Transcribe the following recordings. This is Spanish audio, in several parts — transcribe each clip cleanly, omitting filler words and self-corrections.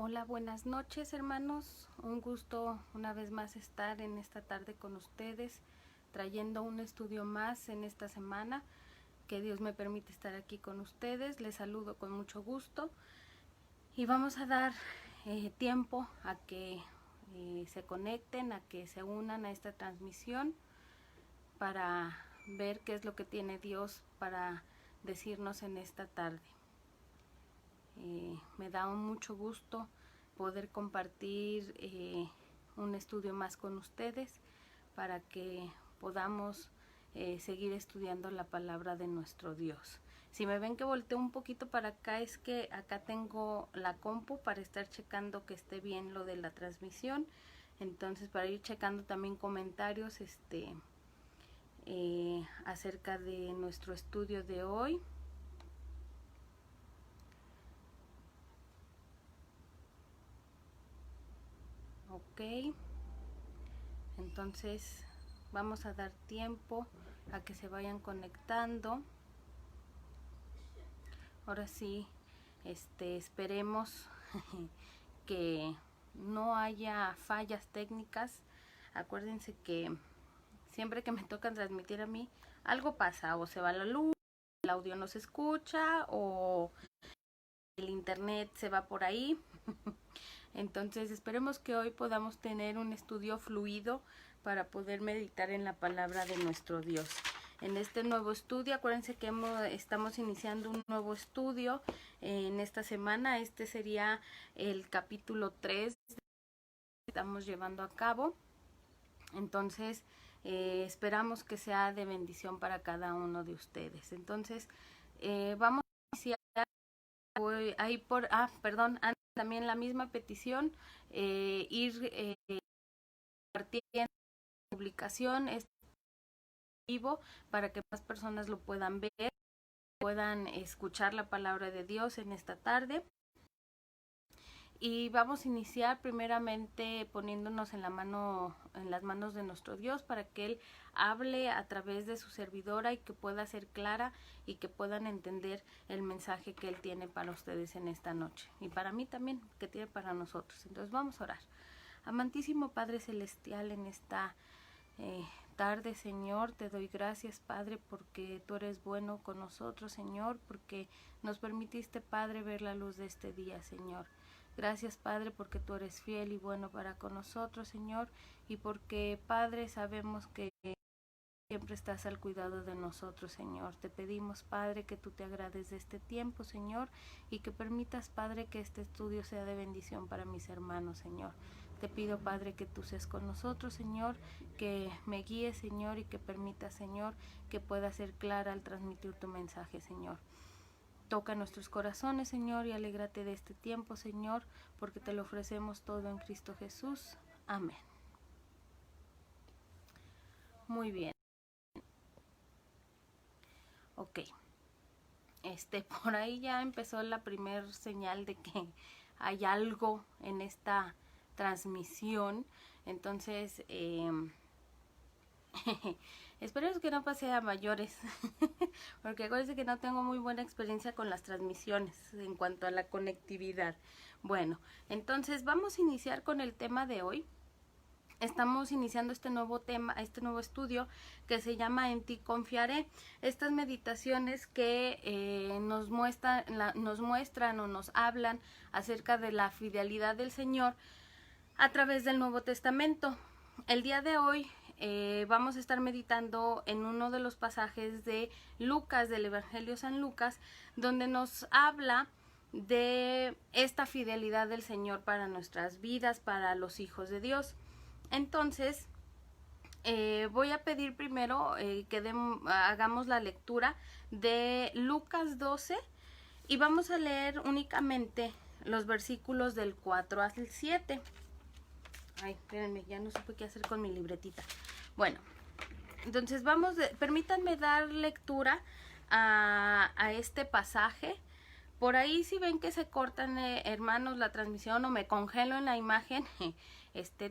Hola, buenas noches hermanos, un gusto una vez más estar en esta tarde con ustedes, trayendo un estudio más en esta semana, que Dios me permite estar aquí con ustedes. Les saludo con mucho gusto y vamos a dar tiempo a que se conecten, a que se unan a esta transmisión para ver qué es lo que tiene Dios para decirnos en esta tarde. Me da mucho gusto poder compartir un estudio más con ustedes para que podamos seguir estudiando la palabra de nuestro Dios. Si me ven que volteo un poquito para acá, es que acá tengo la compu para estar checando que esté bien lo de la transmisión. Entonces, para ir checando también comentarios acerca de nuestro estudio de hoy. Ok, entonces vamos a dar tiempo a que se vayan conectando. Ahora sí, esperemos que no haya fallas técnicas. Acuérdense que siempre que me tocan transmitir a mí, algo pasa, o se va la luz, el audio no se escucha, o el internet se va por ahí. Entonces esperemos que hoy podamos tener un estudio fluido para poder meditar en la palabra de nuestro Dios. En este nuevo estudio, acuérdense que estamos iniciando un nuevo estudio en esta semana. Este sería el capítulo 3 que estamos llevando a cabo. Entonces esperamos que sea de bendición para cada uno de ustedes. Entonces vamos a iniciar ahí por... perdón, también la misma petición, ir compartiendo la publicación vivo para que más personas lo puedan ver, puedan escuchar la palabra de Dios en esta tarde. Y vamos a iniciar primeramente poniéndonos en las manos de nuestro Dios para que Él hable a través de su servidora y que pueda ser clara y que puedan entender el mensaje que Él tiene para ustedes en esta noche. Y para mí también, que tiene para nosotros. Entonces vamos a orar. Amantísimo Padre Celestial, en esta tarde, Señor, te doy gracias, Padre, porque tú eres bueno con nosotros, Señor, porque nos permitiste, Padre, ver la luz de este día, Señor. Gracias, Padre, porque tú eres fiel y bueno para con nosotros, Señor, y porque, Padre, sabemos que siempre estás al cuidado de nosotros, Señor. Te pedimos, Padre, que tú te agrades de este tiempo, Señor, y que permitas, Padre, que este estudio sea de bendición para mis hermanos, Señor. Te pido, Padre, que tú seas con nosotros, Señor, que me guíes, Señor, y que permitas, Señor, que pueda ser clara al transmitir tu mensaje, Señor. Toca nuestros corazones, Señor, y alégrate de este tiempo, Señor, porque te lo ofrecemos todo en Cristo Jesús. Amén. Muy bien. Ok. Por ahí ya empezó la primer señal de que hay algo en esta transmisión. Entonces, esperemos que no pase a mayores, porque acuérdense que no tengo muy buena experiencia con las transmisiones en cuanto a la conectividad. Bueno, entonces vamos a iniciar con el tema de hoy. Estamos iniciando este nuevo tema, este nuevo estudio que se llama En ti confiaré. Estas meditaciones que nos muestran o nos hablan acerca de la fidelidad del Señor a través del Nuevo Testamento. El día de hoy vamos a estar meditando en uno de los pasajes de Lucas, del Evangelio San Lucas, donde nos habla de esta fidelidad del Señor para nuestras vidas, para los hijos de Dios. Entonces, voy a pedir primero que hagamos la lectura de Lucas 12 y vamos a leer únicamente los versículos del 4 al 7. Ay, espérenme, ya no supe qué hacer con mi libretita. Bueno, entonces permítanme dar lectura a este pasaje. Por ahí si ven que se cortan, hermanos, la transmisión o me congelo en la imagen,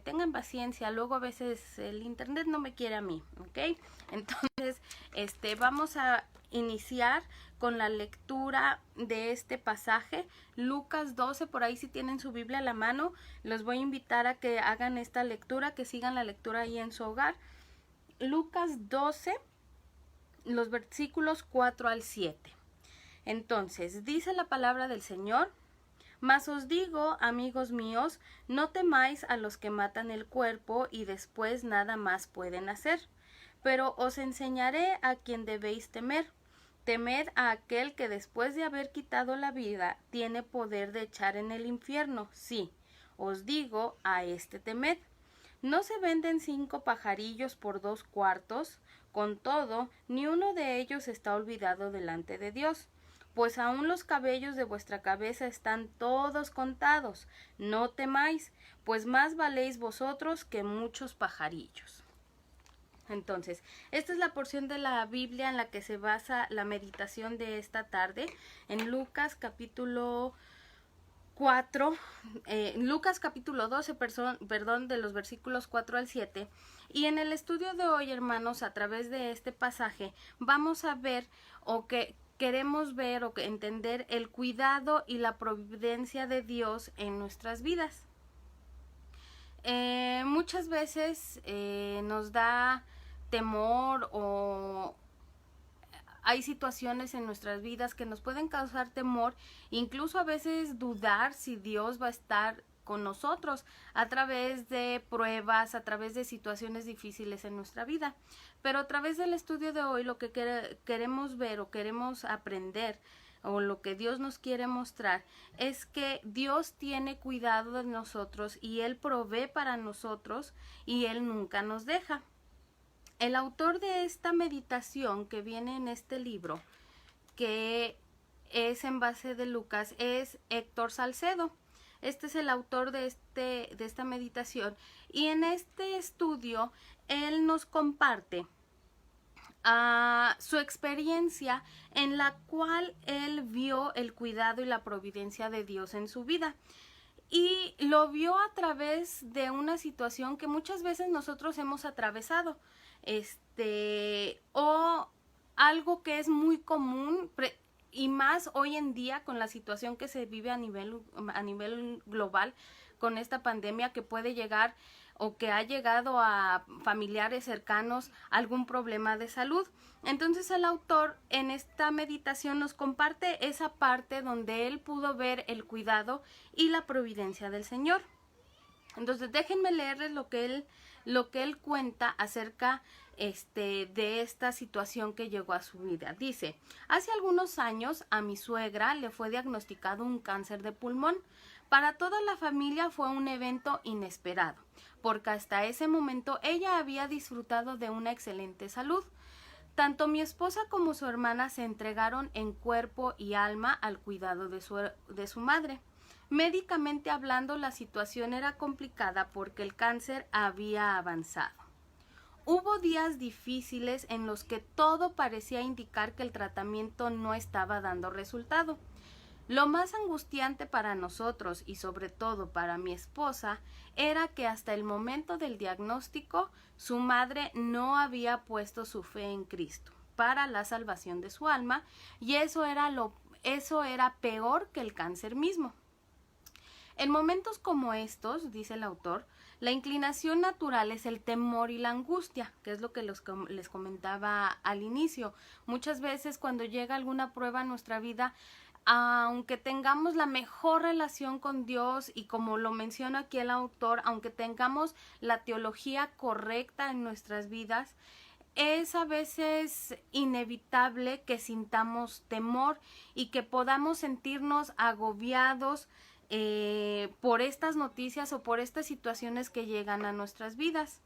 tengan paciencia, luego a veces el internet no me quiere a mí, ¿ok? Entonces Entonces, vamos a iniciar con la lectura de este pasaje, Lucas 12, por ahí si tienen su Biblia a la mano, los voy a invitar a que hagan esta lectura, que sigan la lectura ahí en su hogar. Lucas 12, los versículos 4 al 7. Entonces, dice la palabra del Señor: Mas os digo, amigos míos, no temáis a los que matan el cuerpo y después nada más pueden hacer, pero os enseñaré a quien debéis temer. Temed a aquel que después de haber quitado la vida tiene poder de echar en el infierno. Sí, os digo, a este temed. ¿No se venden 5 pajarillos por 2 cuartos? Con todo, ni uno de ellos está olvidado delante de Dios. Pues aún los cabellos de vuestra cabeza están todos contados. No temáis, pues más valéis vosotros que muchos pajarillos. Entonces, esta es la porción de la Biblia en la que se basa la meditación de esta tarde, en Lucas capítulo 4, Lucas capítulo 12, perdón, de los versículos 4 al 7. Y en el estudio de hoy, hermanos, a través de este pasaje, vamos a ver queremos ver o entender el cuidado y la providencia de Dios en nuestras vidas. Muchas veces nos da temor o hay situaciones en nuestras vidas que nos pueden causar temor, incluso a veces dudar si Dios va a estar con nosotros a través de pruebas, a través de situaciones difíciles en nuestra vida. Pero a través del estudio de hoy lo que queremos ver o queremos aprender o lo que Dios nos quiere mostrar es que Dios tiene cuidado de nosotros y Él provee para nosotros y Él nunca nos deja. El autor de esta meditación que viene en este libro, que es en base de Lucas, es Héctor Salcedo. Este es el autor de esta meditación y en este estudio él nos comparte su experiencia en la cual él vio el cuidado y la providencia de Dios en su vida. Y lo vio a través de una situación que muchas veces nosotros hemos atravesado, o algo que es muy común y más hoy en día con la situación que se vive a nivel global con esta pandemia que puede llegar o que ha llegado a familiares cercanos algún problema de salud. Entonces el autor en esta meditación nos comparte esa parte donde él pudo ver el cuidado y la providencia del Señor. Entonces déjenme leerles lo que él cuenta acerca de esta situación que llegó a su vida. Dice: hace algunos años a mi suegra le fue diagnosticado un cáncer de pulmón. Para toda la familia fue un evento inesperado, porque hasta ese momento ella había disfrutado de una excelente salud. Tanto mi esposa como su hermana se entregaron en cuerpo y alma al cuidado de su madre. Médicamente hablando, la situación era complicada porque el cáncer había avanzado. Hubo días difíciles en los que todo parecía indicar que el tratamiento no estaba dando resultado. Lo más angustiante para nosotros y sobre todo para mi esposa era que hasta el momento del diagnóstico su madre no había puesto su fe en Cristo para la salvación de su alma y eso era peor que el cáncer mismo. En momentos como estos, dice el autor, la inclinación natural es el temor y la angustia, que es lo que les comentaba al inicio. Muchas veces cuando llega alguna prueba en nuestra vida, aunque tengamos la mejor relación con Dios y como lo menciona aquí el autor, aunque tengamos la teología correcta en nuestras vidas, es a veces inevitable que sintamos temor y que podamos sentirnos agobiados por estas noticias o por estas situaciones que llegan a nuestras vidas.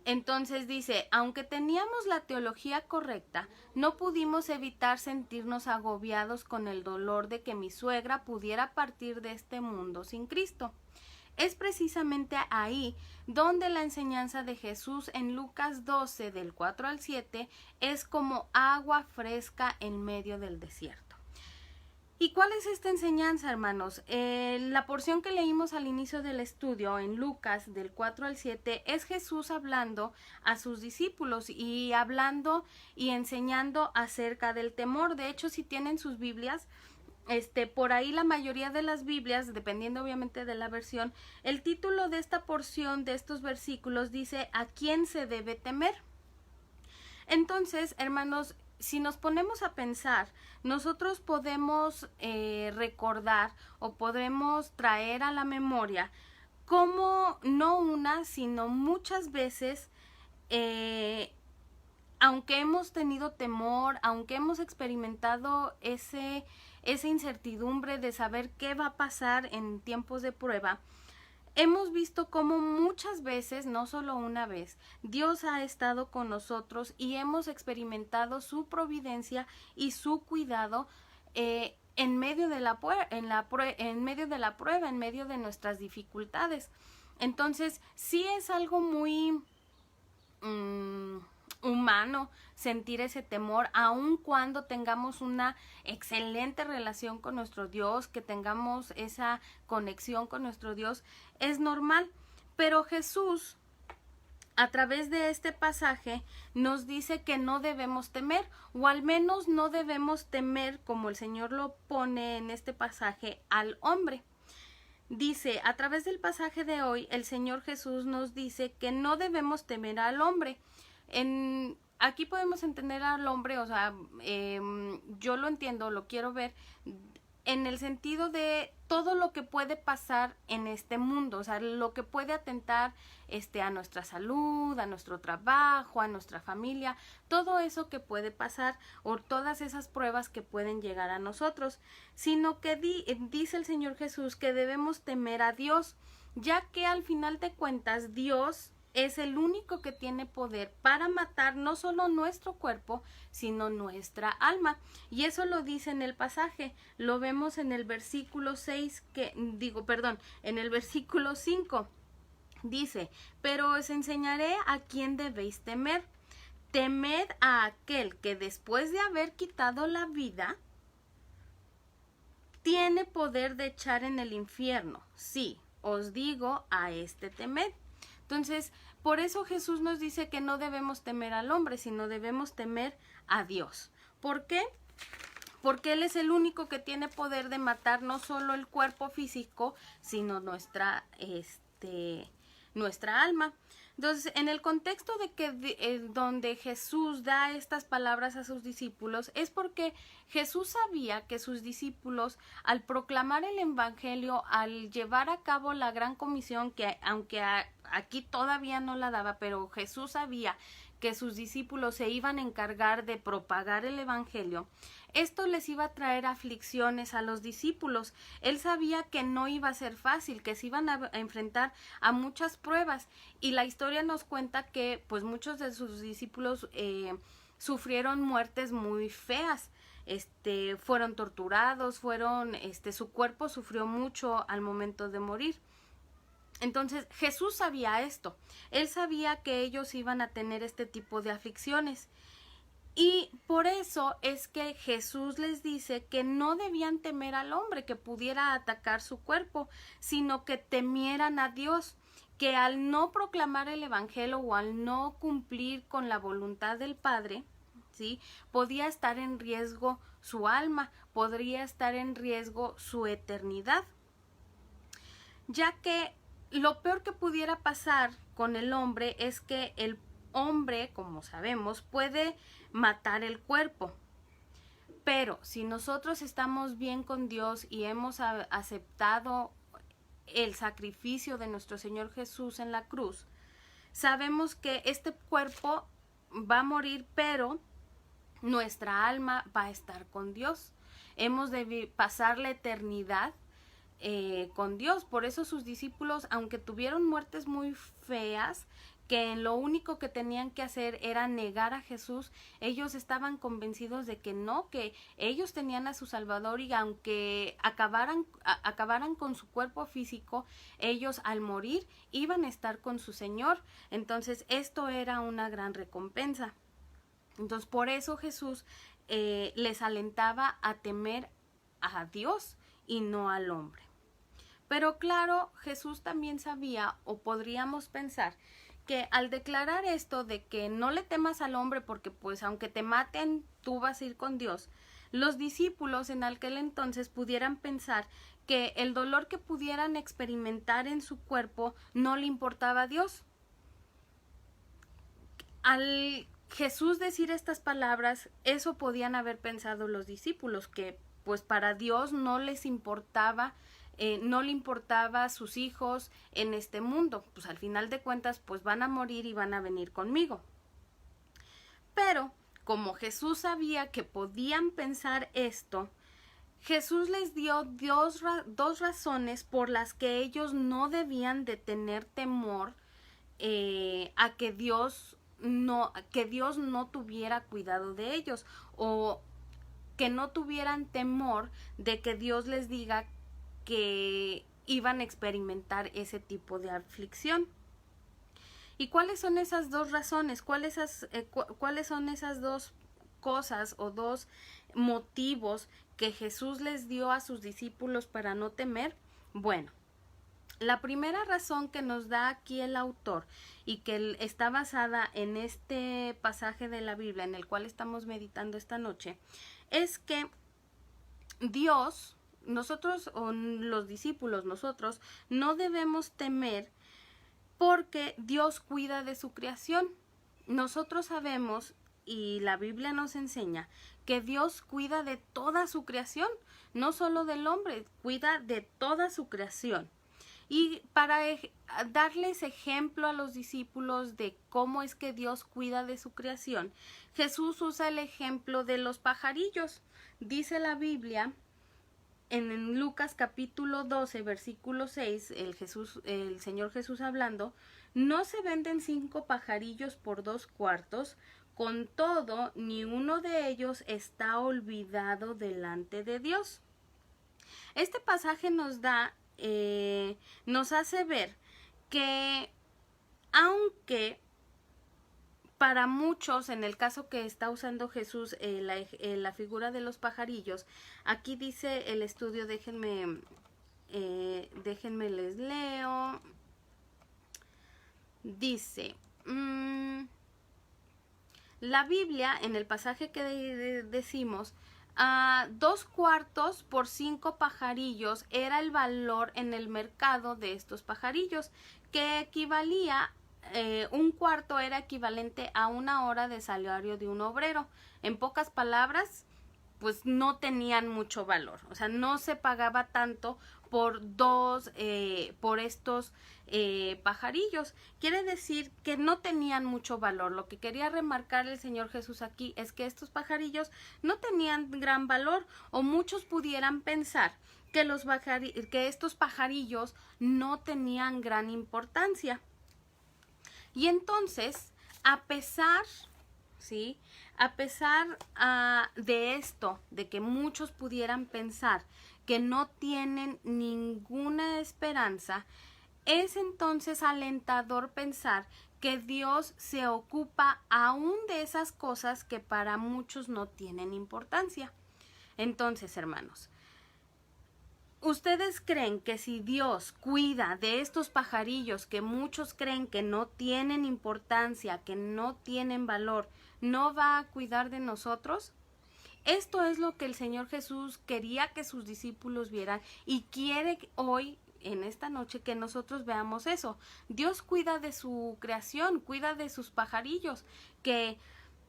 Entonces dice, aunque teníamos la teología correcta, no pudimos evitar sentirnos agobiados con el dolor de que mi suegra pudiera partir de este mundo sin Cristo. Es precisamente ahí donde la enseñanza de Jesús en Lucas 12, del 4 al 7, es como agua fresca en medio del desierto. ¿Y cuál es esta enseñanza, hermanos? La porción que leímos al inicio del estudio en Lucas del 4 al 7 es Jesús hablando a sus discípulos y hablando y enseñando acerca del temor. De hecho, si tienen sus Biblias, por ahí la mayoría de las Biblias, dependiendo obviamente de la versión, el título de esta porción, de estos versículos, dice ¿a quién se debe temer? Entonces, hermanos, si nos ponemos a pensar, nosotros podemos recordar o podemos traer a la memoria cómo no una, sino muchas veces, aunque hemos tenido temor, aunque hemos experimentado esa incertidumbre de saber qué va a pasar en tiempos de prueba, hemos visto cómo muchas veces, no solo una vez, Dios ha estado con nosotros y hemos experimentado su providencia y su cuidado en medio de la prueba, en medio de nuestras dificultades. Entonces, sí es algo muy humano sentir ese temor, aun cuando tengamos una excelente relación con nuestro Dios, que tengamos esa conexión con nuestro Dios, es normal. Pero Jesús, a través de este pasaje, nos dice que no debemos temer, o al menos no debemos temer, como el Señor lo pone en este pasaje, al hombre. Dice, a través del pasaje de hoy, el Señor Jesús nos dice que no debemos temer al hombre. Aquí podemos entender al hombre, o sea, yo lo entiendo, lo quiero ver en el sentido de todo lo que puede pasar en este mundo, o sea, lo que puede atentar a nuestra salud, a nuestro trabajo, a nuestra familia, todo eso que puede pasar o todas esas pruebas que pueden llegar a nosotros, sino que dice el Señor Jesús que debemos temer a Dios, ya que al final de cuentas Dios es el único que tiene poder para matar no solo nuestro cuerpo, sino nuestra alma. Y eso lo dice en el pasaje. Lo vemos en el versículo 6, en el versículo 5. Dice, pero os enseñaré a quién debéis temer. Temed a aquel que después de haber quitado la vida, tiene poder de echar en el infierno. Sí, os digo, a este temed. Entonces, por eso Jesús nos dice que no debemos temer al hombre, sino debemos temer a Dios. ¿Por qué? Porque Él es el único que tiene poder de matar no solo el cuerpo físico, sino nuestra alma. Entonces, en el contexto de que donde Jesús da estas palabras a sus discípulos, es porque Jesús sabía que sus discípulos, al proclamar el evangelio, al llevar a cabo la gran comisión, que aunque aquí todavía no la daba, pero Jesús sabía que sus discípulos se iban a encargar de propagar el evangelio, esto les iba a traer aflicciones a los discípulos. Él sabía que no iba a ser fácil, que se iban a enfrentar a muchas pruebas, y la historia nos cuenta que pues muchos de sus discípulos sufrieron muertes muy feas. Fueron torturados, su cuerpo sufrió mucho al momento de morir. Entonces Jesús sabía esto, Él sabía que ellos iban a tener este tipo de aflicciones, y por eso es que Jesús les dice que no debían temer al hombre que pudiera atacar su cuerpo, sino que temieran a Dios, que al no proclamar el evangelio o al no cumplir con la voluntad del Padre, ¿sí?, podía estar en riesgo su alma, podría estar en riesgo su eternidad, ya que lo peor que pudiera pasar con el hombre es que el hombre, como sabemos, puede matar el cuerpo. Pero si nosotros estamos bien con Dios y hemos aceptado el sacrificio de nuestro Señor Jesús en la cruz, sabemos que este cuerpo va a morir, pero nuestra alma va a estar con Dios. Hemos de pasar la eternidad con Dios. Por eso sus discípulos, aunque tuvieron muertes muy feas, que lo único que tenían que hacer era negar a Jesús, ellos estaban convencidos de que no, que ellos tenían a su Salvador, y aunque acabaran con su cuerpo físico, ellos al morir iban a estar con su Señor. Entonces esto era una gran recompensa. Entonces por eso Jesús les alentaba a temer a Dios y no al hombre. Pero claro, Jesús también sabía, o podríamos pensar, que al declarar esto de que no le temas al hombre porque pues aunque te maten, tú vas a ir con Dios, los discípulos en aquel entonces pudieran pensar que el dolor que pudieran experimentar en su cuerpo no le importaba a Dios. Al Jesús decir estas palabras, eso podían haber pensado los discípulos, que pues para Dios no les importaba, no le importaba a sus hijos en este mundo, pues al final de cuentas pues van a morir y van a venir conmigo. Pero como Jesús sabía que podían pensar esto, Jesús les dio dos razones por las que ellos no debían de tener temor a que Dios no tuviera cuidado de ellos, o que no tuvieran temor de que Dios les diga que iban a experimentar ese tipo de aflicción. ¿Y cuáles son esas dos razones? ¿Cuáles son esas dos cosas o dos motivos que Jesús les dio a sus discípulos para no temer? Bueno, la primera razón que nos da aquí el autor y que está basada en este pasaje de la Biblia en el cual estamos meditando esta noche, es que Dios, nosotros o los discípulos, nosotros no debemos temer porque Dios cuida de su creación. Nosotros sabemos, y la Biblia nos enseña, que Dios cuida de toda su creación, no solo del hombre, cuida de toda su creación. Y para darles ejemplo a los discípulos de cómo es que Dios cuida de su creación, Jesús usa el ejemplo de los pajarillos. Dice la Biblia en Lucas capítulo 12, versículo 6, el Señor Jesús hablando: no se venden 5 pajarillos por 2 cuartos, con todo, ni uno de ellos está olvidado delante de Dios. Este pasaje nos hace ver que aunque para muchos, en el caso que está usando Jesús, la figura de los pajarillos, aquí dice el estudio, déjenme les leo. Dice, la Biblia, en el pasaje que decimos, 2 cuartos por 5 pajarillos era el valor en el mercado de estos pajarillos, que equivalía, un cuarto era equivalente a 1 hora de salario de un obrero. En pocas palabras, pues no tenían mucho valor, o sea, no se pagaba tanto por estos pajarillos. Quiere decir que no tenían mucho valor. Lo que quería remarcar el Señor Jesús aquí es que estos pajarillos no tenían gran valor, o muchos pudieran pensar que estos pajarillos no tenían gran importancia. Y entonces, a pesar de esto, de que muchos pudieran pensar que no tienen ninguna esperanza, es entonces alentador pensar que Dios se ocupa aún de esas cosas que para muchos no tienen importancia. Entonces, hermanos, ¿ustedes creen que si Dios cuida de estos pajarillos que muchos creen que no tienen importancia, que no tienen valor, no va a cuidar de nosotros? Esto es lo que el Señor Jesús quería que sus discípulos vieran, y quiere hoy, en esta noche, que nosotros veamos eso. Dios cuida de su creación, cuida de sus pajarillos, que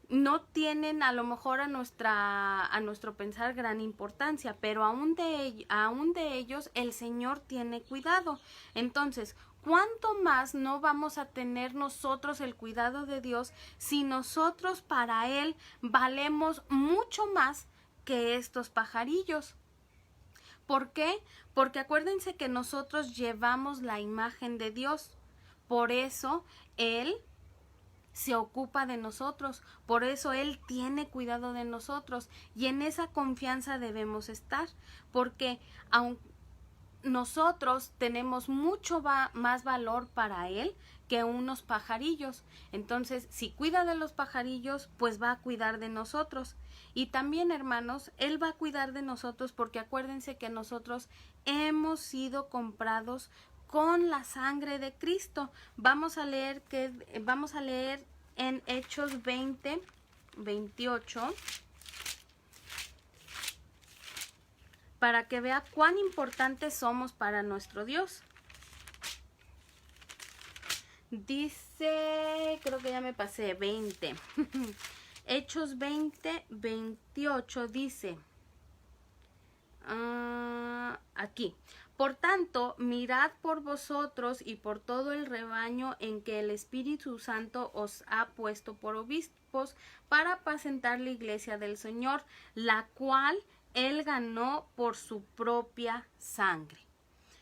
no tienen a lo mejor a nuestro pensar gran importancia, pero aún de ellos el Señor tiene cuidado. Entonces, ¿cuánto más no vamos a tener nosotros el cuidado de Dios si nosotros para Él valemos mucho más que estos pajarillos? ¿Por qué? Porque acuérdense que nosotros llevamos la imagen de Dios. Por eso Él se ocupa de nosotros, por eso Él tiene cuidado de nosotros, y en esa confianza debemos estar, porque aunque nosotros tenemos mucho más valor para Él que unos pajarillos. Entonces, si cuida de los pajarillos, pues va a cuidar de nosotros. Y también, hermanos, Él va a cuidar de nosotros porque acuérdense que nosotros hemos sido comprados con la sangre de Cristo. Vamos a leer en Hechos 20, 28, para que vea cuán importantes somos para nuestro Dios. Dice, creo que ya me pasé, 20. Hechos 20, 28 dice, aquí, por tanto, mirad por vosotros y por todo el rebaño en que el Espíritu Santo os ha puesto por obispos para apacentar la iglesia del Señor, la cual Él ganó por su propia sangre.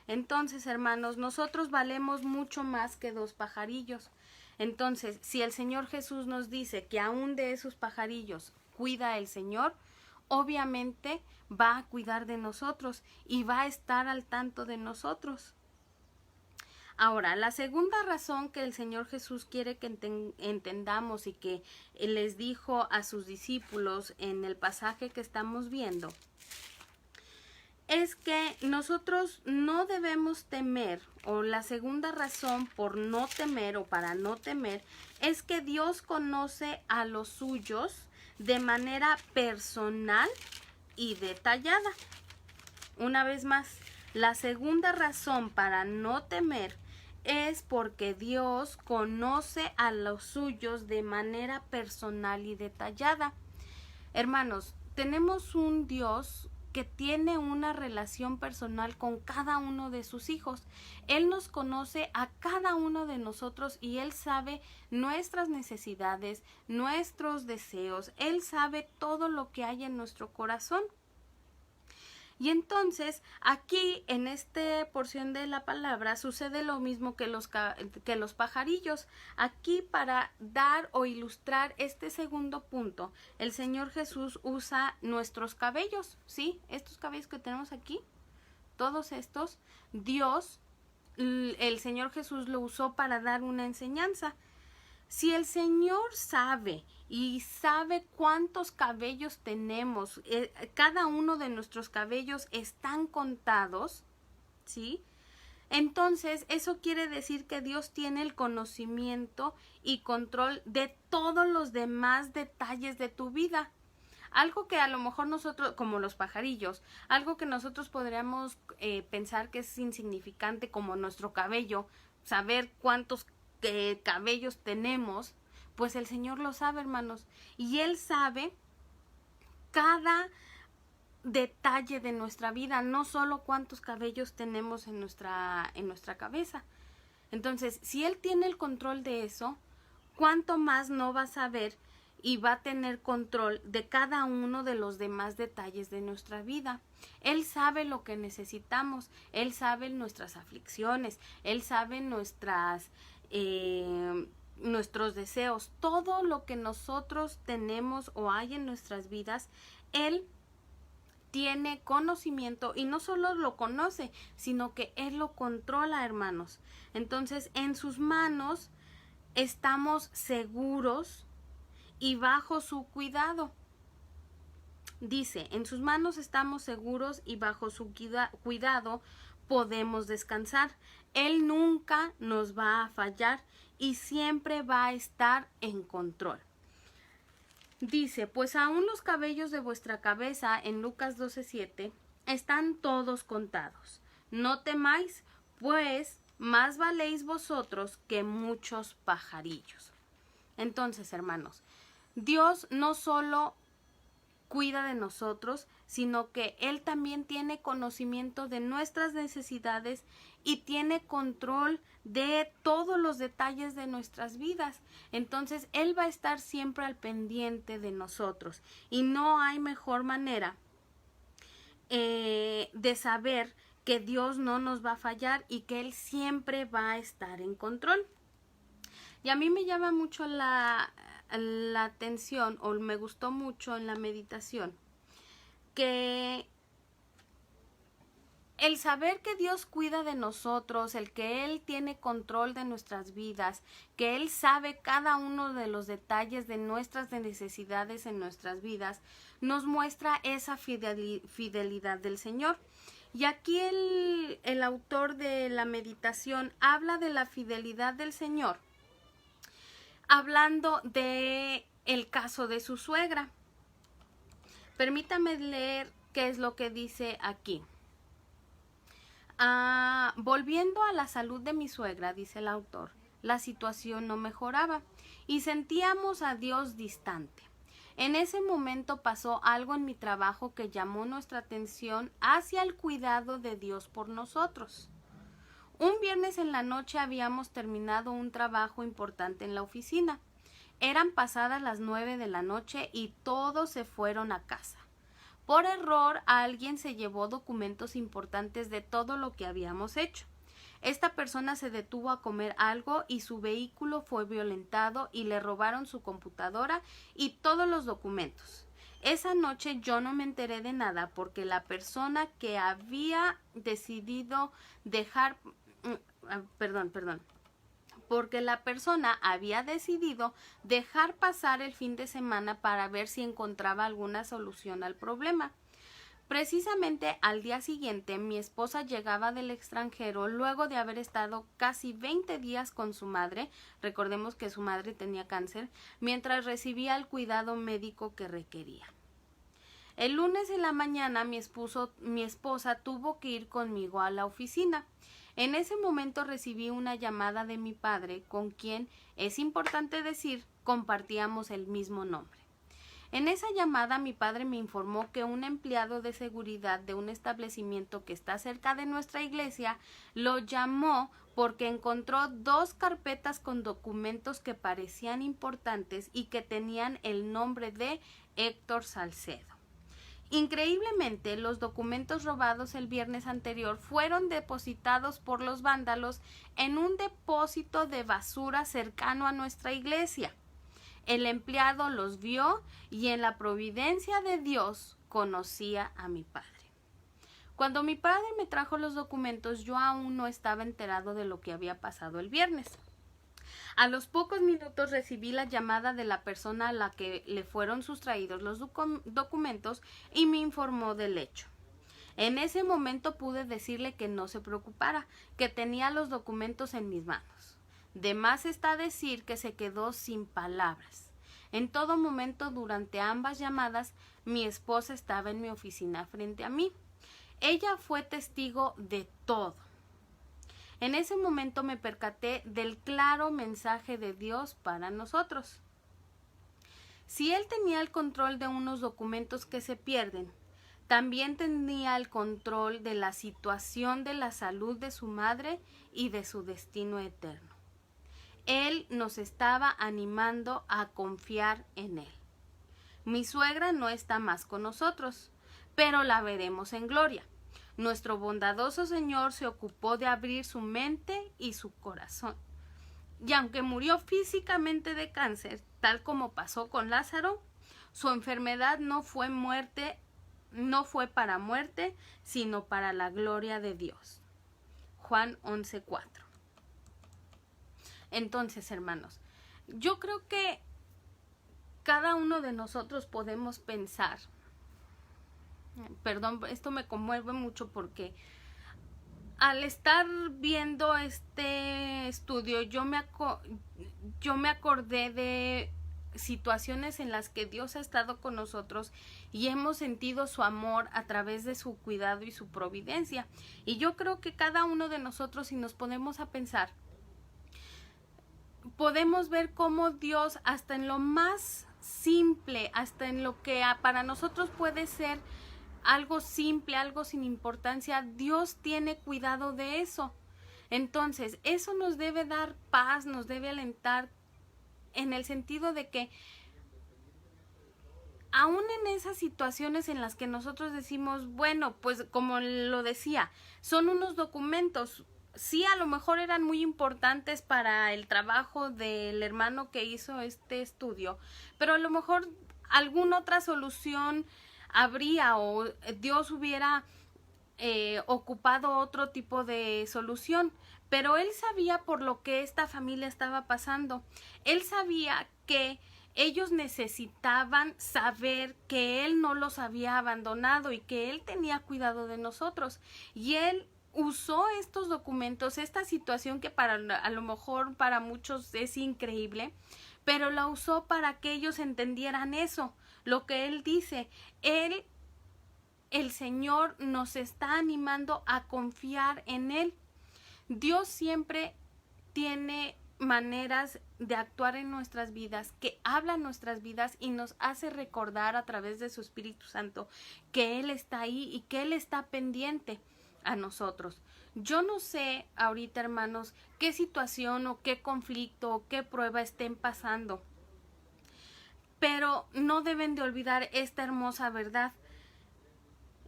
Entonces, hermanos, nosotros valemos mucho más que 2 pajarillos. Entonces, si el Señor Jesús nos dice que aún de esos pajarillos cuida el Señor, obviamente va a cuidar de nosotros y va a estar al tanto de nosotros. Ahora, la segunda razón que el Señor Jesús quiere que entendamos y que les dijo a sus discípulos en el pasaje que estamos viendo, es que nosotros no debemos temer, o la segunda razón por no temer o para no temer, es que Dios conoce a los suyos de manera personal y detallada. Una vez más, la segunda razón para no temer es porque Dios conoce a los suyos de manera personal y detallada. Hermanos, tenemos un Dios que tiene una relación personal con cada uno de sus hijos. Él nos conoce a cada uno de nosotros y Él sabe nuestras necesidades, nuestros deseos. Él sabe todo lo que hay en nuestro corazón. Y entonces, aquí en esta porción de la palabra sucede lo mismo que los pajarillos. Aquí, para dar o ilustrar este segundo punto, el Señor Jesús usa nuestros cabellos, ¿sí? Estos cabellos que tenemos aquí, todos estos, Dios, el Señor Jesús lo usó para dar una enseñanza. Si el Señor sabe y sabe cuántos cabellos tenemos, cada uno de nuestros cabellos están contados, ¿sí? Entonces, eso quiere decir que Dios tiene el conocimiento y control de todos los demás detalles de tu vida. Algo que a lo mejor nosotros, como los pajarillos, algo que nosotros podríamos pensar que es insignificante, como nuestro cabello, saber cuántos cabellos tenemos, pues el Señor lo sabe, hermanos, y Él sabe cada detalle de nuestra vida, no solo cuántos cabellos tenemos en nuestra cabeza. Entonces, si Él tiene el control de eso, ¿cuánto más no va a saber y va a tener control de cada uno de los demás detalles de nuestra vida? Él sabe lo que necesitamos, Él sabe nuestras aflicciones, Él sabe nuestros deseos, todo lo que nosotros tenemos o hay en nuestras vidas, Él tiene conocimiento y no solo lo conoce, sino que Él lo controla, hermanos. Entonces, en sus manos estamos seguros y bajo su cuidado. Dice, en sus manos estamos seguros y bajo su cuidado podemos descansar. Él nunca nos va a fallar y siempre va a estar en control. Dice, pues aún los cabellos de vuestra cabeza, en Lucas 12:7, están todos contados. No temáis, pues más valéis vosotros que muchos pajarillos. Entonces, hermanos, Dios no solo cuida de nosotros, sino que Él también tiene conocimiento de nuestras necesidades y tiene control de todos los detalles de nuestras vidas. Entonces, Él va a estar siempre al pendiente de nosotros y no hay mejor manera de saber que Dios no nos va a fallar y que Él siempre va a estar en control. Y a mí me llama mucho la atención, o me gustó mucho en la meditación, que el saber que Dios cuida de nosotros, el que Él tiene control de nuestras vidas, que Él sabe cada uno de los detalles de nuestras necesidades en nuestras vidas, nos muestra esa fidelidad del Señor. Y aquí el autor de la meditación habla de la fidelidad del Señor, hablando de el caso de su suegra. Permítame leer qué es lo que dice aquí. Volviendo a la salud de mi suegra, dice el autor, la situación no mejoraba y sentíamos a Dios distante. En ese momento pasó algo en mi trabajo que llamó nuestra atención hacia el cuidado de Dios por nosotros. Un viernes en la noche habíamos terminado un trabajo importante en la oficina. Eran pasadas las 9 de la noche y todos se fueron a casa. Por error, alguien se llevó documentos importantes de todo lo que habíamos hecho. Esta persona se detuvo a comer algo y su vehículo fue violentado y le robaron su computadora y todos los documentos. Esa noche yo no me enteré de nada porque la persona que había decidido dejar... porque la persona había decidido dejar pasar el fin de semana para ver si encontraba alguna solución al problema. Precisamente al día siguiente mi esposa llegaba del extranjero luego de haber estado casi 20 días con su madre, recordemos que su madre tenía cáncer, mientras recibía el cuidado médico que requería. El lunes en la mañana mi esposa tuvo que ir conmigo a la oficina. En ese momento recibí una llamada de mi padre, con quien, es importante decir, compartíamos el mismo nombre. En esa llamada mi padre me informó que un empleado de seguridad de un establecimiento que está cerca de nuestra iglesia lo llamó porque encontró 2 carpetas con documentos que parecían importantes y que tenían el nombre de Héctor Salcedo. Increíblemente, los documentos robados el viernes anterior fueron depositados por los vándalos en un depósito de basura cercano a nuestra iglesia. El empleado los vio y en la providencia de Dios conocía a mi padre. Cuando mi padre me trajo los documentos, yo aún no estaba enterado de lo que había pasado el viernes. A los pocos minutos recibí la llamada de la persona a la que le fueron sustraídos los documentos y me informó del hecho. En ese momento pude decirle que no se preocupara, que tenía los documentos en mis manos. De más está decir que se quedó sin palabras. En todo momento durante ambas llamadas, mi esposa estaba en mi oficina frente a mí. Ella fue testigo de todo. En ese momento me percaté del claro mensaje de Dios para nosotros. Si Él tenía el control de unos documentos que se pierden, también tenía el control de la situación de la salud de su madre y de su destino eterno. Él nos estaba animando a confiar en Él. Mi suegra no está más con nosotros, pero la veremos en gloria. Nuestro bondadoso Señor se ocupó de abrir su mente y su corazón. Y aunque murió físicamente de cáncer, tal como pasó con Lázaro, su enfermedad no fue para muerte, sino para la gloria de Dios. Juan 11:4. Entonces, hermanos, yo creo que cada uno de nosotros podemos pensar, perdón, esto me conmueve mucho porque al estar viendo este estudio yo me acordé de situaciones en las que Dios ha estado con nosotros y hemos sentido su amor a través de su cuidado y su providencia. Y yo creo que cada uno de nosotros, si nos ponemos a pensar, podemos ver cómo Dios, hasta en lo más simple, hasta en lo que para nosotros puede ser algo simple, algo sin importancia, Dios tiene cuidado de eso. Entonces, eso nos debe dar paz, nos debe alentar en el sentido de que aún en esas situaciones en las que nosotros decimos, bueno, pues como lo decía, son unos documentos, sí, a lo mejor eran muy importantes para el trabajo del hermano que hizo este estudio, pero a lo mejor alguna otra solución habría o Dios hubiera ocupado otro tipo de solución, pero él sabía por lo que esta familia estaba pasando. Él sabía que ellos necesitaban saber que él no los había abandonado y que él tenía cuidado de nosotros. Y él usó estos documentos, esta situación que a lo mejor para muchos es increíble, pero la usó para que ellos entendieran eso, lo que él dice. El Señor nos está animando a confiar en Él. Dios siempre tiene maneras de actuar en nuestras vidas, que habla en nuestras vidas y nos hace recordar a través de su Espíritu Santo que Él está ahí y que Él está pendiente a nosotros. Yo no sé ahorita, hermanos, qué situación o qué conflicto o qué prueba estén pasando, pero no deben de olvidar esta hermosa verdad.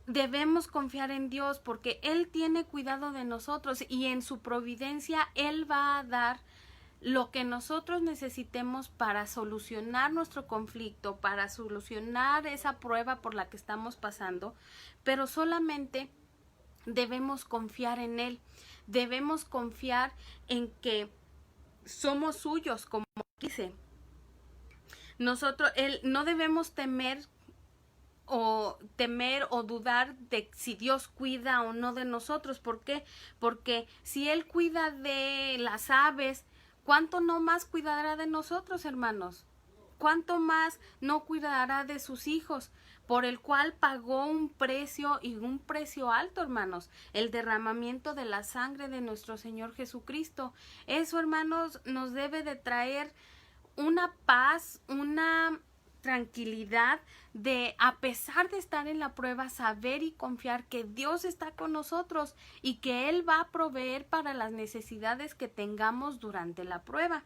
Debemos confiar en Dios porque Él tiene cuidado de nosotros y en su providencia Él va a dar lo que nosotros necesitemos para solucionar nuestro conflicto, para solucionar esa prueba por la que estamos pasando, pero solamente debemos confiar en Él, debemos confiar en que somos suyos, como dice. Nosotros, no debemos temer o dudar de si Dios cuida o no de nosotros. ¿Por qué? Porque si Él cuida de las aves, ¿cuánto no más cuidará de nosotros, hermanos? ¿Cuánto más no cuidará de sus hijos? Por el cual pagó un precio y un precio alto, hermanos, el derramamiento de la sangre de nuestro Señor Jesucristo. Eso, hermanos, nos debe de traer una paz, una tranquilidad de, a pesar de estar en la prueba, saber y confiar que Dios está con nosotros y que Él va a proveer para las necesidades que tengamos durante la prueba.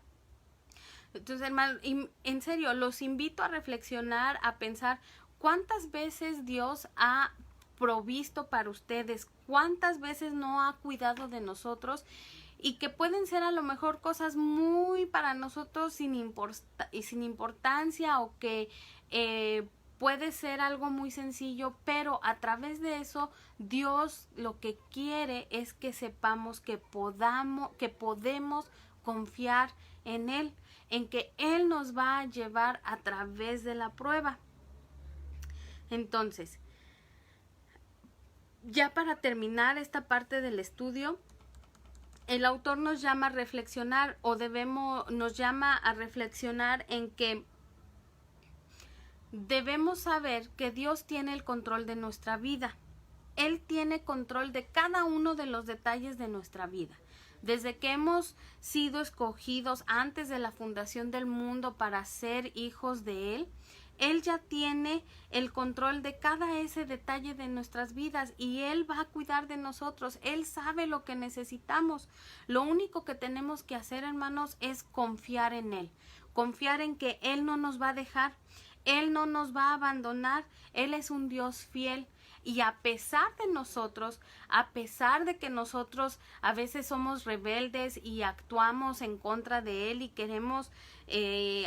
Entonces, hermano, en serio, los invito a reflexionar, a pensar cuántas veces Dios ha provisto para ustedes, cuántas veces no ha cuidado de nosotros, y que pueden ser a lo mejor cosas muy para nosotros sin importancia, o que puede ser algo muy sencillo, pero a través de eso Dios lo que quiere es que sepamos que podemos confiar en Él, en que Él nos va a llevar a través de la prueba. Entonces, ya para terminar esta parte del estudio, el autor nos llama a reflexionar, nos llama a reflexionar en que debemos saber que Dios tiene el control de nuestra vida. Él tiene control de cada uno de los detalles de nuestra vida. Desde que hemos sido escogidos antes de la fundación del mundo para ser hijos de Él, Él ya tiene el control de cada ese detalle de nuestras vidas y Él va a cuidar de nosotros. Él sabe lo que necesitamos. Lo único que tenemos que hacer, hermanos, es confiar en Él. Confiar en que Él no nos va a dejar. Él no nos va a abandonar. Él es un Dios fiel. Y a pesar de nosotros, a pesar de que nosotros a veces somos rebeldes y actuamos en contra de Él y queremos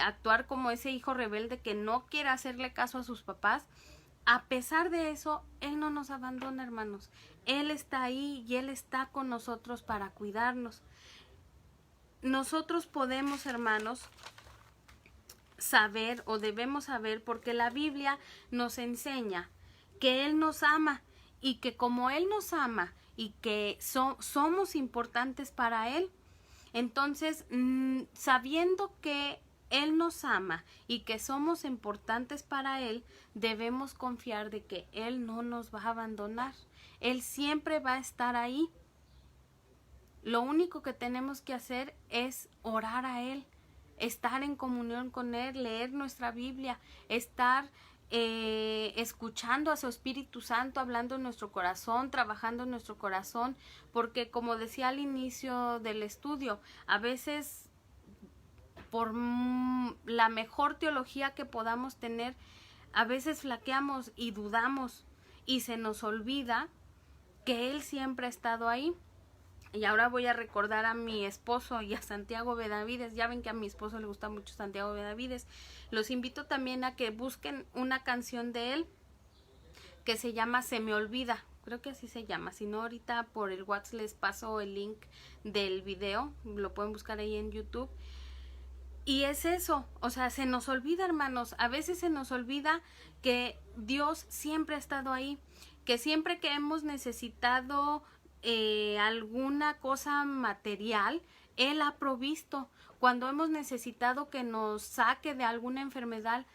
actuar como ese hijo rebelde que no quiere hacerle caso a sus papás, a pesar de eso, Él no nos abandona, hermanos. Él está ahí y Él está con nosotros para cuidarnos. Nosotros podemos, hermanos, saber o debemos saber, porque la Biblia nos enseña que Él nos ama y que como Él nos ama y que somos importantes para Él, entonces sabiendo que Él nos ama y que somos importantes para Él, debemos confiar de que Él no nos va a abandonar. Él siempre va a estar ahí. Lo único que tenemos que hacer es orar a Él, estar en comunión con Él, leer nuestra Biblia, estar escuchando a su Espíritu Santo, hablando en nuestro corazón, trabajando en nuestro corazón, porque como decía al inicio del estudio, a veces por la mejor teología que podamos tener, a veces flaqueamos y dudamos y se nos olvida que Él siempre ha estado ahí. Y ahora voy a recordar a mi esposo y a Santiago Benavides. Ya ven que a mi esposo le gusta mucho Santiago Benavides. Los invito también a que busquen una canción de él que se llama Se me olvida. creo que así se llama. Si no, ahorita por el WhatsApp les paso el link del video, lo pueden buscar ahí en YouTube. Y es eso, o sea, se nos olvida, hermanos, a veces se nos olvida que Dios siempre ha estado ahí, que siempre que hemos necesitado alguna cosa material, Él ha provisto. Cuando hemos necesitado que nos saque de alguna enfermedad,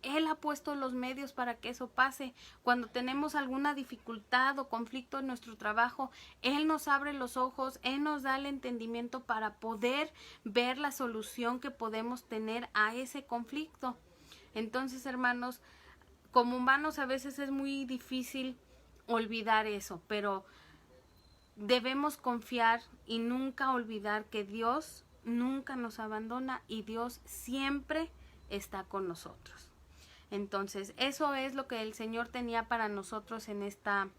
Él ha puesto los medios para que eso pase. Cuando tenemos alguna dificultad o conflicto en nuestro trabajo, Él nos abre los ojos, Él nos da el entendimiento para poder ver la solución que podemos tener a ese conflicto. Entonces, hermanos, como humanos a veces es muy difícil olvidar eso, pero debemos confiar y nunca olvidar que Dios nunca nos abandona y Dios siempre está con nosotros. Entonces, eso es lo que el Señor tenía para nosotros en esta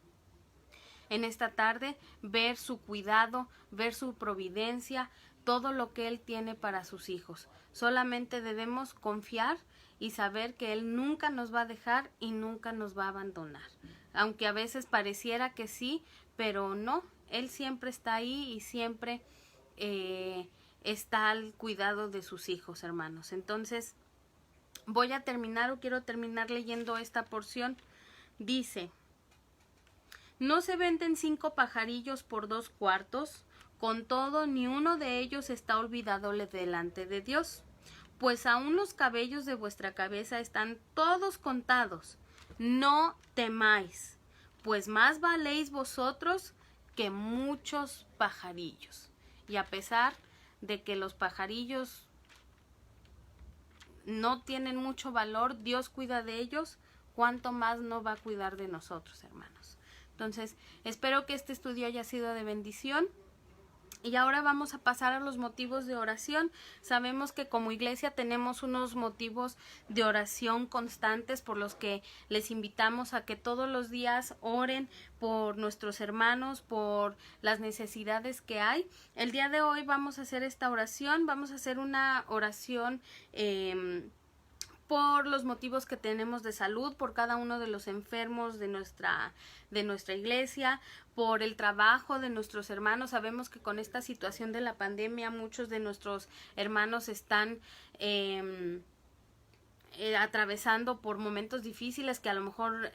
tarde, ver su cuidado, ver su providencia, todo lo que Él tiene para sus hijos. Solamente debemos confiar y saber que Él nunca nos va a dejar y nunca nos va a abandonar. Aunque a veces pareciera que sí, pero no, Él siempre está ahí y siempre está al cuidado de sus hijos, hermanos. Entonces, voy a terminar o quiero terminar leyendo esta porción. Dice: no se venden 5 pajarillos por 2 cuartos, con todo ni uno de ellos está olvidado delante de Dios. Pues aún los cabellos de vuestra cabeza están todos contados. No temáis, pues más valéis vosotros que muchos pajarillos. Y a pesar de que los pajarillos no tienen mucho valor, Dios cuida de ellos, ¿cuánto más no va a cuidar de nosotros, hermanos? Entonces, espero que este estudio haya sido de bendición. Y ahora vamos a pasar a los motivos de oración. Sabemos que como iglesia tenemos unos motivos de oración constantes por los que les invitamos a que todos los días oren por nuestros hermanos, por las necesidades que hay. El día de hoy vamos a hacer esta oración, vamos a hacer una oración por los motivos que tenemos de salud, por cada uno de los enfermos de nuestra iglesia, por el trabajo de nuestros hermanos. Sabemos que con esta situación de la pandemia muchos de nuestros hermanos están atravesando por momentos difíciles, que a lo mejor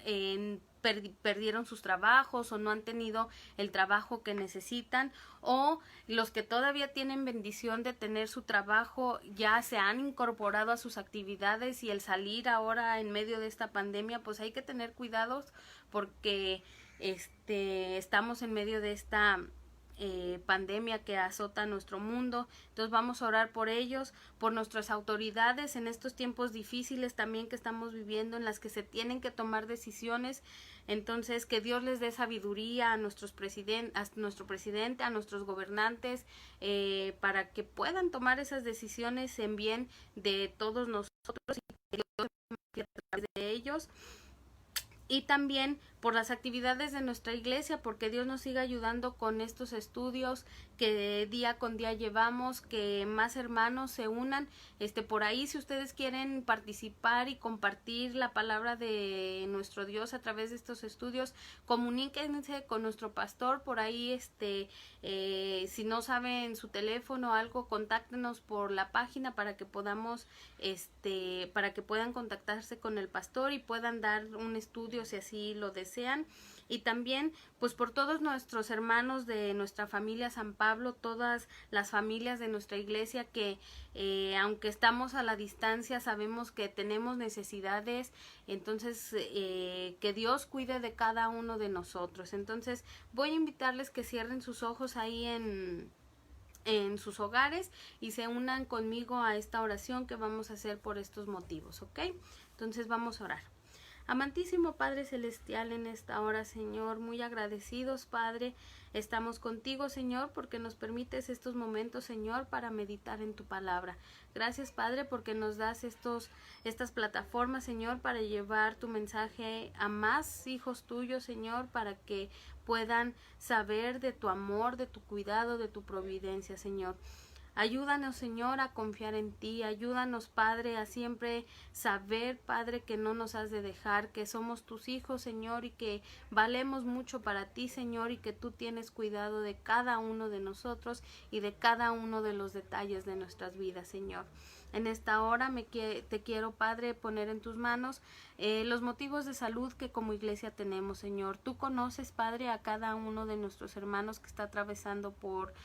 perdieron sus trabajos o no han tenido el trabajo que necesitan, o los que todavía tienen bendición de tener su trabajo ya se han incorporado a sus actividades, y el salir ahora en medio de esta pandemia, pues hay que tener cuidados porque estamos en medio de esta pandemia que azota nuestro mundo. Entonces vamos a orar por ellos, por nuestras autoridades en estos tiempos difíciles también que estamos viviendo, en las que se tienen que tomar decisiones. Entonces, que Dios les dé sabiduría a nuestro presidente, a nuestros gobernantes, para que puedan tomar esas decisiones en bien de todos nosotros y que Dios se a través de ellos. Y también por las actividades de nuestra iglesia, porque Dios nos siga ayudando con estos estudios que día con día llevamos, que más hermanos se unan. Por ahí, si ustedes quieren participar y compartir la palabra de nuestro Dios a través de estos estudios, comuníquense con nuestro pastor por ahí. Si no saben su teléfono o algo, contáctenos por la página para que podamos, para que puedan contactarse con el pastor y puedan dar un estudio si así lo desean. Y también pues por todos nuestros hermanos de nuestra familia San Pablo, todas las familias de nuestra iglesia que aunque estamos a la distancia sabemos que tenemos necesidades. Entonces que Dios cuide de cada uno de nosotros. Entonces voy a invitarles que cierren sus ojos ahí en sus hogares y se unan conmigo a esta oración que vamos a hacer por estos motivos, ¿ok? Entonces vamos a orar. Amantísimo Padre Celestial, en esta hora, Señor, muy agradecidos, Padre, estamos contigo, Señor, porque nos permites estos momentos, Señor, para meditar en tu palabra. Gracias, Padre, porque nos das estas plataformas, Señor, para llevar tu mensaje a más hijos tuyos, Señor, para que puedan saber de tu amor, de tu cuidado, de tu providencia, Señor. Ayúdanos, Señor, a confiar en ti. Ayúdanos, Padre, a siempre saber, Padre, que no nos has de dejar, que somos tus hijos, Señor, y que valemos mucho para ti, Señor, y que tú tienes cuidado de cada uno de nosotros y de cada uno de los detalles de nuestras vidas, Señor. En esta hora te quiero, Padre, poner en tus manos los motivos de salud que como iglesia tenemos, Señor. Tú conoces, Padre, a cada uno de nuestros hermanos que está atravesando por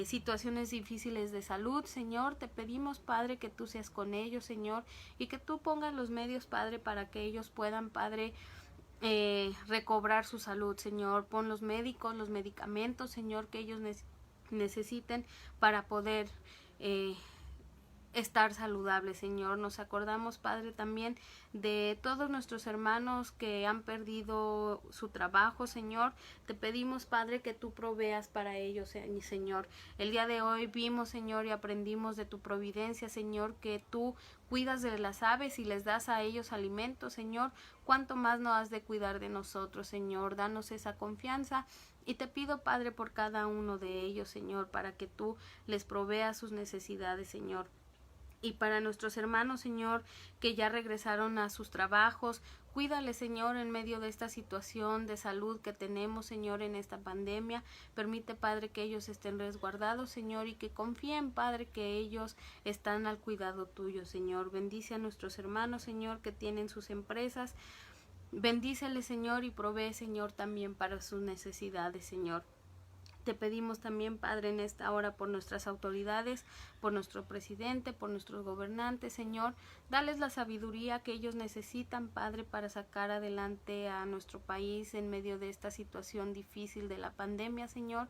situaciones difíciles de salud, Señor. Te pedimos, Padre, que tú seas con ellos, Señor, y que tú pongas los medios, Padre, para que ellos puedan, Padre, recobrar su salud, Señor. Pon los médicos, los medicamentos, Señor, que ellos necesiten para poder estar saludables, Señor. Nos acordamos, Padre, también de todos nuestros hermanos que han perdido su trabajo, Señor. Te pedimos, Padre, que tú proveas para ellos, Señor. El día de hoy vimos, Señor, y aprendimos de tu providencia, Señor, que tú cuidas de las aves y les das a ellos alimento, Señor. ¿Cuánto más no has de cuidar de nosotros, Señor? Danos esa confianza. Y te pido, Padre, por cada uno de ellos, Señor, para que tú les proveas sus necesidades, Señor. Y para nuestros hermanos, Señor, que ya regresaron a sus trabajos, cuídale, Señor, en medio de esta situación de salud que tenemos, Señor, en esta pandemia. Permite, Padre, que ellos estén resguardados, Señor, y que confíen, Padre, que ellos están al cuidado tuyo, Señor. Bendice a nuestros hermanos, Señor, que tienen sus empresas. Bendíceles, Señor, y provee, Señor, también para sus necesidades, Señor. Te pedimos también, Padre, en esta hora por nuestras autoridades, por nuestro presidente, por nuestros gobernantes, Señor. Dales la sabiduría que ellos necesitan, Padre, para sacar adelante a nuestro país en medio de esta situación difícil de la pandemia, Señor,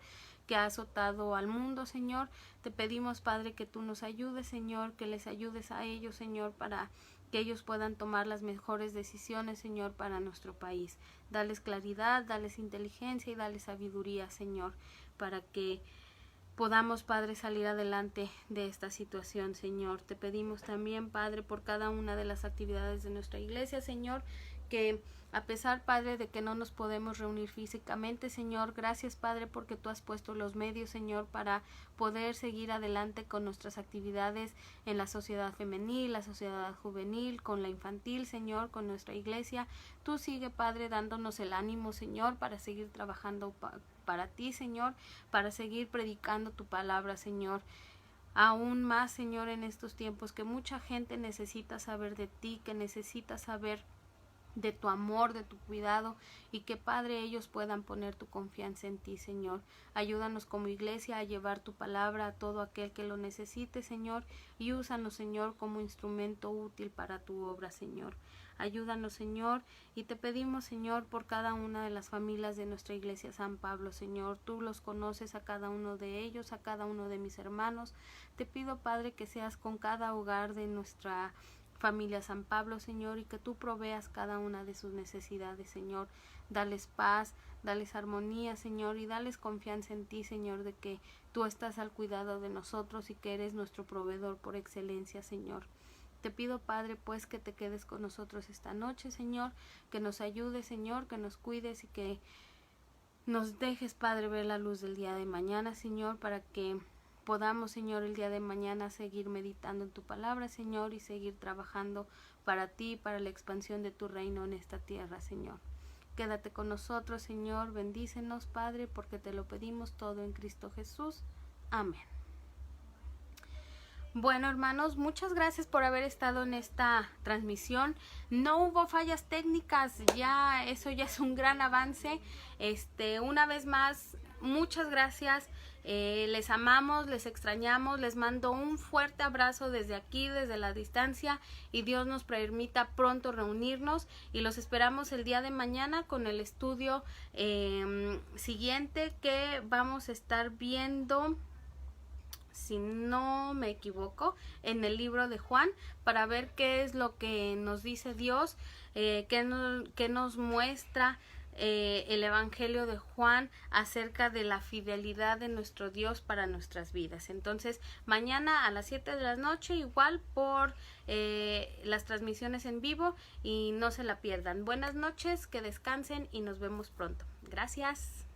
que ha azotado al mundo, Señor. Te pedimos, Padre, que tú nos ayudes, Señor, que les ayudes a ellos, Señor, para que ellos puedan tomar las mejores decisiones, Señor, para nuestro país. Dales claridad, dales inteligencia y dales sabiduría, Señor, para que podamos, Padre, salir adelante de esta situación, Señor. Te pedimos también, Padre, por cada una de las actividades de nuestra iglesia, Señor, que a pesar, Padre, de que no nos podemos reunir físicamente, Señor, gracias, Padre, porque tú has puesto los medios, Señor, para poder seguir adelante con nuestras actividades en la sociedad femenil, la sociedad juvenil, con la infantil, Señor, con nuestra iglesia. Tú sigue, Padre, dándonos el ánimo, Señor, para seguir trabajando para ti, Señor, para seguir predicando tu palabra, Señor. Aún más, Señor, en estos tiempos que mucha gente necesita saber de ti, que necesita saber de tu amor, de tu cuidado, y que, Padre, ellos puedan poner tu confianza en ti, Señor. Ayúdanos como iglesia a llevar tu palabra a todo aquel que lo necesite, Señor, y úsanos, Señor, como instrumento útil para tu obra, Señor. Ayúdanos, Señor, y te pedimos, Señor, por cada una de las familias de nuestra iglesia San Pablo, Señor. Tú los conoces a cada uno de ellos, a cada uno de mis hermanos. Te pido, Padre, que seas con cada hogar de nuestra familia San Pablo, Señor, y que tú proveas cada una de sus necesidades, Señor. Dales paz, dales armonía, Señor, y dales confianza en ti, Señor, de que tú estás al cuidado de nosotros y que eres nuestro proveedor por excelencia, Señor. Te pido, Padre, pues, que te quedes con nosotros esta noche, Señor, que nos ayudes, Señor, que nos cuides y que nos dejes, Padre, ver la luz del día de mañana, Señor, para que podamos, Señor, el día de mañana seguir meditando en tu palabra, Señor, y seguir trabajando para ti, para la expansión de tu reino en esta tierra, Señor. Quédate con nosotros, Señor, bendícenos, Padre, porque te lo pedimos todo en Cristo Jesús. Amén. Bueno, hermanos, muchas gracias por haber estado en esta transmisión. No hubo fallas técnicas, eso ya es un gran avance. Una vez más, muchas gracias. Les amamos, les extrañamos, les mando un fuerte abrazo desde aquí, desde la distancia, y Dios nos permita pronto reunirnos, y los esperamos el día de mañana con el estudio siguiente que vamos a estar viendo, si no me equivoco, en el libro de Juan, para ver qué es lo que nos dice Dios, qué nos muestra el Evangelio de Juan acerca de la fidelidad de nuestro Dios para nuestras vidas. Entonces, mañana a las 7 de la noche, igual por las transmisiones en vivo, y no se la pierdan. Buenas noches, que descansen y nos vemos pronto. Gracias.